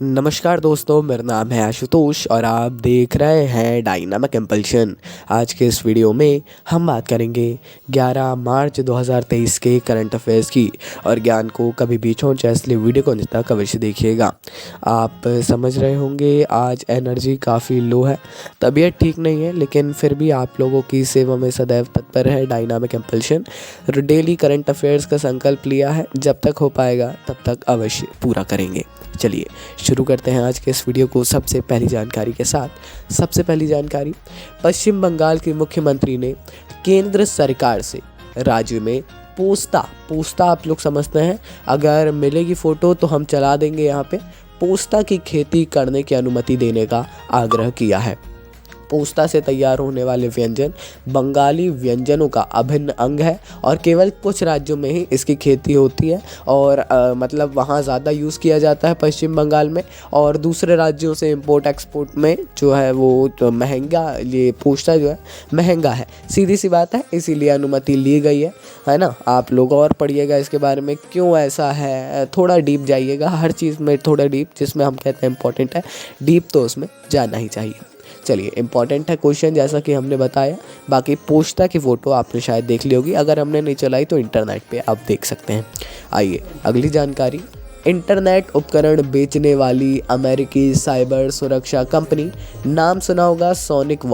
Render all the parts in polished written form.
नमस्कार दोस्तों, मेरा नाम है आशुतोष और आप देख रहे हैं डायनामिक इम्पल्शन। आज के इस वीडियो में हम बात करेंगे 11 मार्च 2023 के करंट अफेयर्स की। और ज्ञान को कभी भी छोड़ इसलिए वीडियो को अंत तक अवश्य देखिएगा। आप समझ रहे होंगे आज एनर्जी काफ़ी लो है, तबीयत ठीक नहीं है, लेकिन फिर भी आप लोगों की सेवा में सदैव तत्पर है dynamic impulsion. Daily current affairs का संकल्प लिया है, जब तक हो पाएगा तब तक अवश्य पूरा करेंगे। चलिए शुरू करते हैं आज के इस वीडियो को सबसे पहली जानकारी के साथ। सबसे पहली जानकारी, पश्चिम बंगाल के मुख्यमंत्री ने केंद्र सरकार से राज्य में पोस्ता आप लोग समझते हैं, अगर मिलेगी फ़ोटो तो हम चला देंगे यहाँ पे, पोस्ता की खेती करने की अनुमति देने का आग्रह किया है। पोस्ता से तैयार होने वाले व्यंजन बंगाली व्यंजनों का अभिन्न अंग है और केवल कुछ राज्यों में ही इसकी खेती होती है और मतलब वहाँ ज़्यादा यूज़ किया जाता है पश्चिम बंगाल में, और दूसरे राज्यों से इंपोर्ट एक्सपोर्ट में जो है वो तो महंगा, ये पोस्ता जो है महंगा है, सीधी सी बात है, इसीलिए अनुमति ली गई है ना। आप लोग और पढ़िएगा इसके बारे में क्यों ऐसा है, थोड़ा डीप जाइएगा, हर चीज़ में थोड़ा डीप, जिसमें हम कहते हैं इंपॉर्टेंट है डीप तो उसमें जाना ही चाहिए। चलिए इंपॉर्टेंट है क्वेश्चन, जैसा कि हमने बताया। बाकी पोस्ता की फ़ोटो आपने शायद देख ली होगी, अगर हमने नहीं चलाई तो इंटरनेट पे आप देख सकते हैं। आइए अगली जानकारी, इंटरनेट उपकरण बेचने वाली अमेरिकी साइबर सुरक्षा कंपनी, नाम सुना होगा सोनिक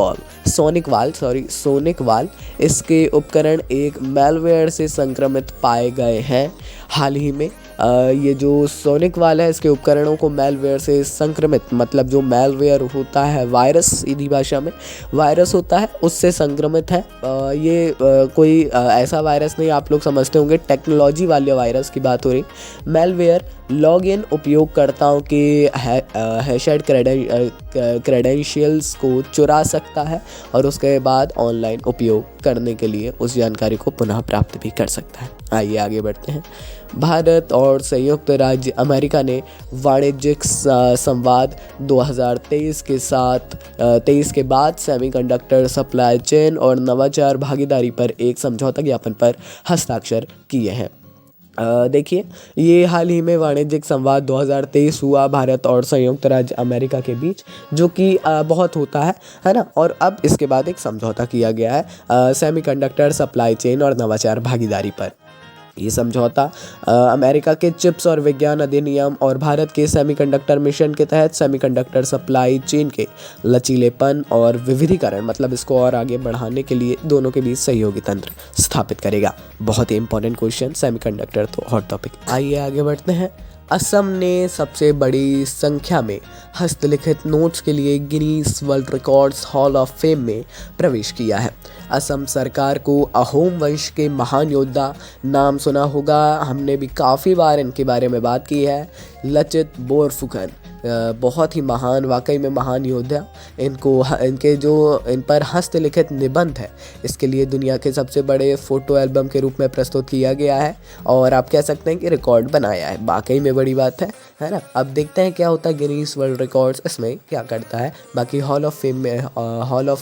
वाल। इसके उपकरण एक मैलवेयर से संक्रमित पाए गए हैं हाल ही में। ये जो सोनिक वाल है, इसके उपकरणों को मैलवेयर से संक्रमित, मतलब जो मैलवेयर होता है वायरस, सीधी भाषा में वायरस होता है, उससे संक्रमित है। ये कोई ऐसा वायरस नहीं, आप लोग समझते होंगे टेक्नोलॉजी वाले वायरस की बात हो रही। मैलवेयर लॉगिन उपयोगकर्ताओं के हैशेड क्रेडेंशियल्स को चुरा सकता है और उसके बाद ऑनलाइन उपयोग करने के लिए उस जानकारी को पुनः प्राप्त भी कर सकता है। आइए आगे बढ़ते हैं। भारत और संयुक्त राज्य अमेरिका ने वाणिज्यिक संवाद 2023 के बाद सेमीकंडक्टर सप्लाई चेन और नवाचार भागीदारी पर एक समझौता ज्ञापन पर हस्ताक्षर किए हैं। देखिए, ये हाल ही में वाणिज्यिक संवाद 2023 हुआ भारत और संयुक्त राज्य अमेरिका के बीच, जो कि बहुत होता है ना। और अब इसके बाद एक समझौता किया गया है सेमीकंडक्टर सप्लाई चेन और नवाचार भागीदारी पर। ये समझौता अमेरिका के चिप्स और विज्ञान अधिनियम और भारत के सेमीकंडक्टर मिशन के तहत सेमीकंडक्टर सप्लाई चेन के लचीलेपन और विविधीकरण, मतलब इसको और आगे बढ़ाने के लिए दोनों के बीच सहयोगी तंत्र स्थापित करेगा। बहुत ही इंपॉर्टेंट क्वेश्चन, सेमीकंडक्टर तो हॉट टॉपिक। आइए आगे बढ़ते हैं। असम ने सबसे बड़ी संख्या में हस्तलिखित नोट्स के लिए Guinness world records hall of fame में प्रवेश किया है। असम सरकार को अहोम वंश के महान योद्धा, नाम सुना होगा, हमने भी काफ़ी बार इनके बारे में बात की है, लचित बोरफुकन, बहुत ही महान, वाकई में महान योद्धा। इनके जो इन पर हस्तलिखित निबंध है, इसके लिए दुनिया के सबसे बड़े फ़ोटो एल्बम के रूप में प्रस्तुत किया गया है और आप कह सकते हैं कि रिकॉर्ड बनाया है। वाकई में बड़ी बात है ना। अब देखते हैं क्या होता है गिनीज वर्ल्ड रिकॉर्ड्स इसमें क्या करता है। बाकी हॉल ऑफ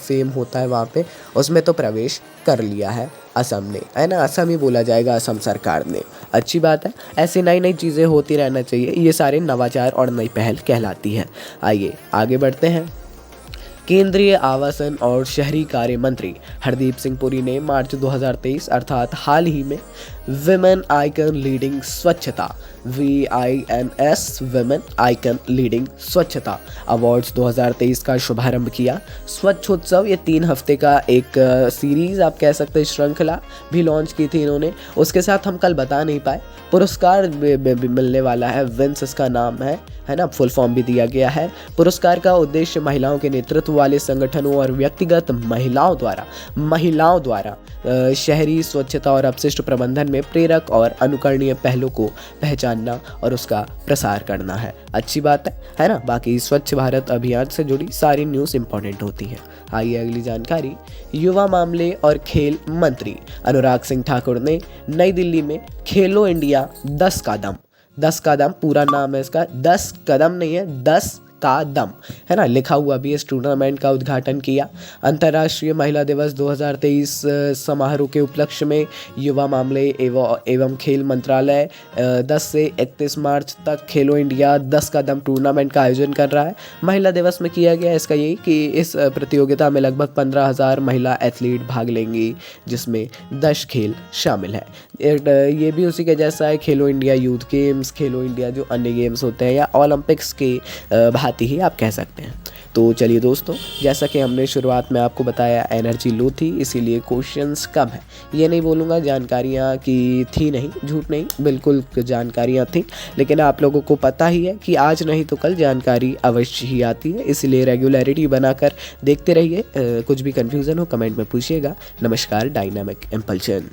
फेम होता है वहाँ पे, उसमें तो प्रवेश कर लिया है असम ने, है ना। असम ही बोला जाएगा, असम सरकार ने, अच्छी बात है। ऐसी नई नई चीज़ें होती रहना चाहिए, ये सारे नवाचार और नई पहल कहलाती हैं। आइए आगे बढ़ते हैं। केंद्रीय आवासन और शहरी कार्य मंत्री हरदीप सिंह पुरी ने मार्च 2023 अर्थात हाल ही में विमेन आइकन लीडिंग स्वच्छता VINS विमेन आइकन लीडिंग स्वच्छता अवार्ड्स 2023 का शुभारंभ किया। स्वच्छोत्सव, ये 3 हफ्ते का एक सीरीज़ आप कह सकते हैं, श्रृंखला भी लॉन्च की थी इन्होंने। उसके साथ हम कल बता नहीं पाए, पुरस्कार भी मिलने वाला है, विंस इसका नाम है ना, फुल फॉर्म भी दिया गया है। पुरस्कार का उद्देश्य महिलाओं के नेतृत्व वाले संगठनों और व्यक्तिगत महिलाओं द्वारा शहरी स्वच्छता और अपशिष्ट प्रबंधन में प्रेरक और अनुकरणीय पहलों को पहचानना और उसका प्रसार करना है। अच्छी बात है ना। बाकी स्वच्छ भारत अभियान से जुड़ी सारी न्यूज़ इंपॉर्टेंट होती हैं। आइए अगली जानकारी, युवा मामले और खेल मंत्री अनुराग सिंह ठाकुर ने नई दिल्ली में खेलो इंडिया 10 कदम, पूरा नाम है इसका, 10 कदम नहीं है, 10 का दम, है ना, लिखा हुआ भी इस टूर्नामेंट का उद्घाटन किया। अंतर्राष्ट्रीय महिला दिवस 2023 समारोह के उपलक्ष्य में युवा मामले एवं खेल मंत्रालय 10 से 31 मार्च तक खेलो इंडिया 10 कदम टूर्नामेंट का आयोजन कर रहा है। महिला दिवस में किया गया इसका यही कि इस प्रतियोगिता में लगभग 15,000 महिला एथलीट भाग लेंगी, जिसमें 10 खेल शामिल है। ये भी उसी के जैसा है, खेलो इंडिया यूथ गेम्स, खेलो इंडिया जो अन्य गेम्स होते हैं या ओलंपिक्स के भांति ही आप कह सकते हैं। तो चलिए दोस्तों, जैसा कि हमने शुरुआत में आपको बताया एनर्जी लो थी, इसीलिए क्वेश्चंस कम है। ये नहीं बोलूँगा जानकारियाँ की थी नहीं, झूठ नहीं, बिल्कुल जानकारियाँ थी, लेकिन आप लोगों को पता ही है कि आज नहीं तो कल जानकारी अवश्य ही आती है, इसलिए रेगुलरिटी बनाकर देखते रहिए। कुछ भी कन्फ्यूज़न हो कमेंट में पूछिएगा। नमस्कार, डायनामिक इम्पल्शन।